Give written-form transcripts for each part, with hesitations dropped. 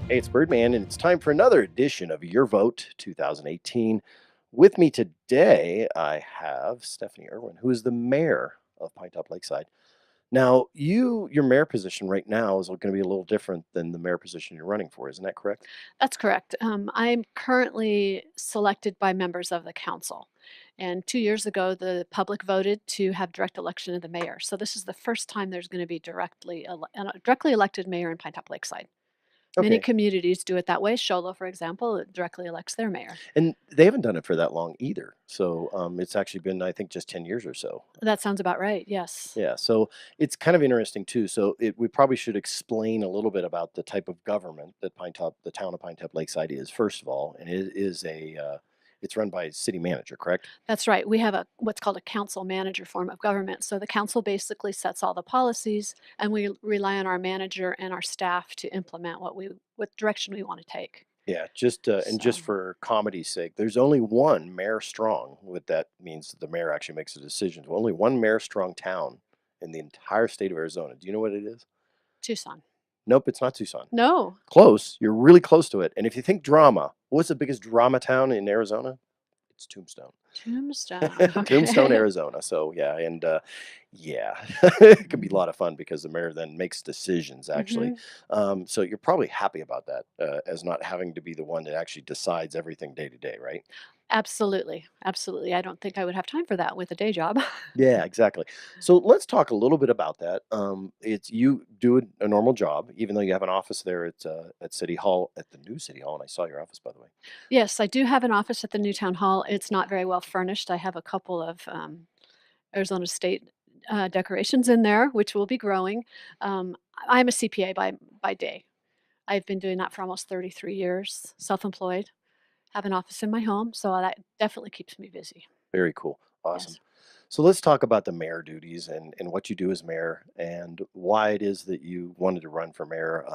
Hey, it's Birdman, and it's time for another edition of Your Vote 2018. With me today, I have Stephanie Irwin, who is the mayor of Pinetop-Lakeside. Now, your mayor position right now is going to be a little different than the mayor position you're running for. Isn't that correct? That's correct. I'm currently selected by members of the council. And 2 years ago, the public voted to have direct election of the mayor. So this is the first time there's going to be directly elected mayor in Pinetop Lakeside. Many Okay. communities do it that way. Sholo, for example, it directly elects their mayor. And they haven't done it for that long either. So it's actually been, I think, just 10 years or so. That sounds about right. Yes. Yeah, so it's kind of interesting too. We probably should explain a little bit about the type of government that the town of Pinetop Lakeside is, first of all, and it is it's run by a city manager, correct? That's right. We have what's called a council manager form of government. So the council basically sets all the policies, and we rely on our manager and our staff to implement what direction we want to take. Yeah, and just So for comedy's sake, there's only one mayor strong. What that means, the mayor actually makes the decisions. Only one mayor strong town in the entire state of Arizona. Do you know what it is? Tucson. Nope, it's not Tucson. No. Close. You're really close to it. And if you think drama, what's the biggest drama town in Arizona? It's Tombstone. Tombstone. Tombstone, Okay. Arizona. So yeah, and yeah, it could be a lot of fun because the mayor then makes decisions actually. Hmm. So you're probably happy about that, as not having to be the one that actually decides everything day to day, right? Absolutely. Absolutely. I don't think I would have time for that with a day job. Yeah, exactly. So let's talk a little bit about that. It's you do a normal job, even though you have an office there at City Hall, at the new City Hall, and I saw your office by the way. Yes, I do have an office at the new town hall. It's not very well furnished. I have a couple of Arizona State decorations in there, which will be growing. I'm a CPA by day. I've been doing that for almost 33 years, self-employed. Have an office in my home, so that definitely keeps me busy. Very cool. Awesome. Yes. So let's talk about the mayor duties and what you do as mayor and why it is that you wanted to run for mayor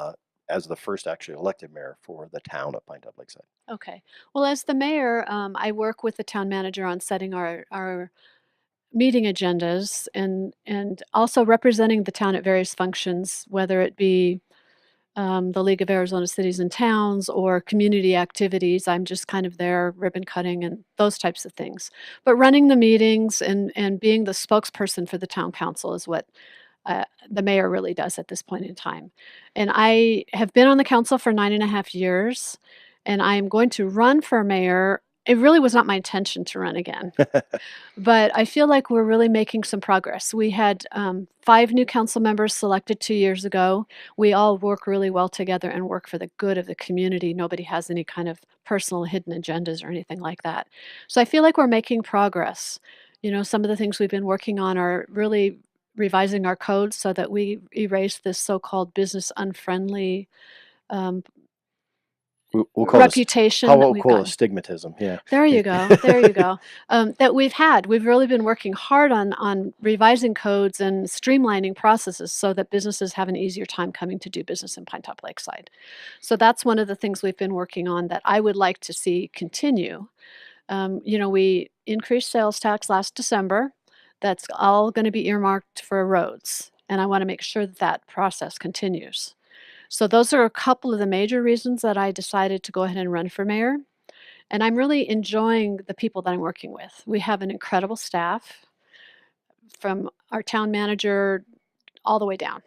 as the first actually elected mayor for the town of Pine Top Lakeside. Okay. Well, as the mayor, I work with the town manager on setting our meeting agendas and also representing the town at various functions, whether it be the League of Arizona Cities and Towns or community activities. I'm just kind of there ribbon cutting and those types of things. But running the meetings and being the spokesperson for the town council is what the mayor really does at this point in time. And I have been on the council for 9.5 years, and I am going to run for mayor. It really was not my intention to run again. But I feel like we're really making some progress. We had 5 new council members selected 2 years ago. We all work really well together and work for the good of the community. Nobody has any kind of personal hidden agendas or anything like that. So I feel like we're making progress. Some of the things we've been working on are really revising our code so that we erase this so-called business unfriendly um, We'll call this reputation how that we'll we've call it gotten. stigmatism. Yeah. There you go, there you go. That we've had. We've really been working hard on revising codes and streamlining processes so that businesses have an easier time coming to do business in Pinetop Lakeside. So that's one of the things we've been working on that I would like to see continue. We increased sales tax last December. That's all gonna be earmarked for roads, and I wanna make sure that that process continues. So those are a couple of the major reasons that I decided to go ahead and run for mayor. And I'm really enjoying the people that I'm working with. We have an incredible staff from our town manager all the way down,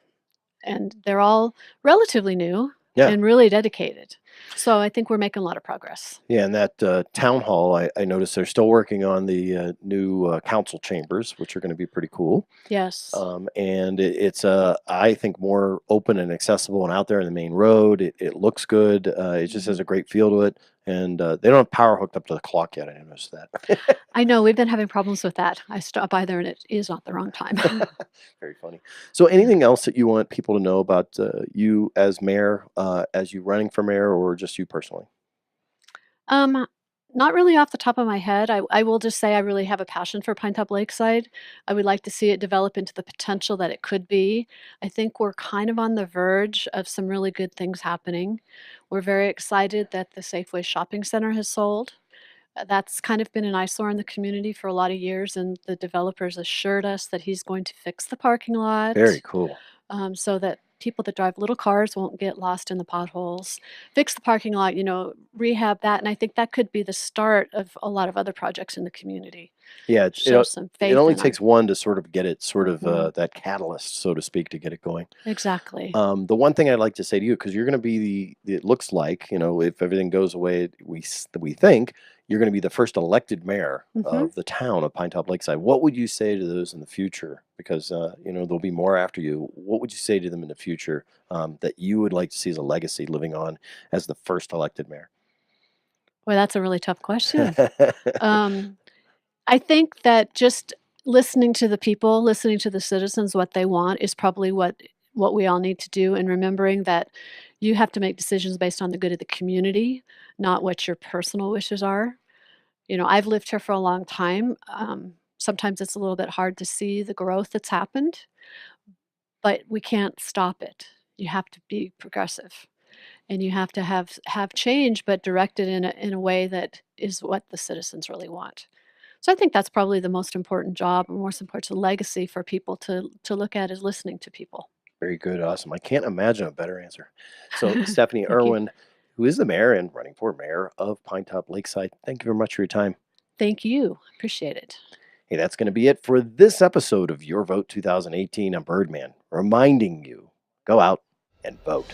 and they're all relatively new Yeah. and really dedicated. So I think we're making a lot of progress. Yeah, and that town hall, I noticed they're still working on the new council chambers, which are going to be pretty cool. Yes. And it's I think more open and accessible and out there in the main road. It looks good. It just has Mhm. a great feel to it. And they don't have power hooked up to the clock yet. I noticed that. I know we've been having problems with that. I stop by there and it is not the wrong time. Very funny. So, Yeah. anything else that you want people to know about you as mayor, as you running for mayor, or just you personally? Um, Not really off the top of my head. I will just say I really have a passion for Pinetop Lakeside. I would like to see it develop into the potential that it could be. I think we're kind of on the verge of some really good things happening. We're very excited that the Safeway Shopping Center has sold. That's kind of been an eyesore in the community for a lot of years, and the developers assured us that he's going to fix the parking Very lot cool. so that people that drive little cars won't get lost in the potholes, fix the parking lot, rehab that, and I think that could be the start of a lot of other projects in the community. Yeah, Show some it faith only in takes our one to sort of get it sort of, Mhm. that catalyst, so to speak, to get it going. Exactly. The one thing I'd like to say to you, because you're gonna be it looks like, if everything goes away we think, you're gonna be the first elected mayor Mhm. of the town of Pinetop Lakeside. What would you say to those in the future? Because, there'll be more after you. What would you say to them in the future, that you would like to see as a legacy living on as the first elected mayor? Boy, that's a really tough question. Um, I think that just listening to the people, listening to the citizens, what they want is probably what we all need to do, and remembering that you have to make decisions based on the good of the community, not what your personal wishes are. I've lived here for a long time. Sometimes it's a little bit hard to see the growth that's happened, but we can't stop it. You have to be progressive, and you have to have change, but directed in a way that is what the citizens really want. So I think that's probably the most important job, or most important legacy for people to look at, is listening to people. Very good, awesome. I can't imagine a better answer. So, Stephanie Thank you. Irwin, who is the mayor and running for mayor of Pinetop Lakeside, thank you very much for your time. Thank you. Appreciate it. Hey, that's going to be it for this episode of Your Vote 2018 on Birdman, reminding you go out and vote.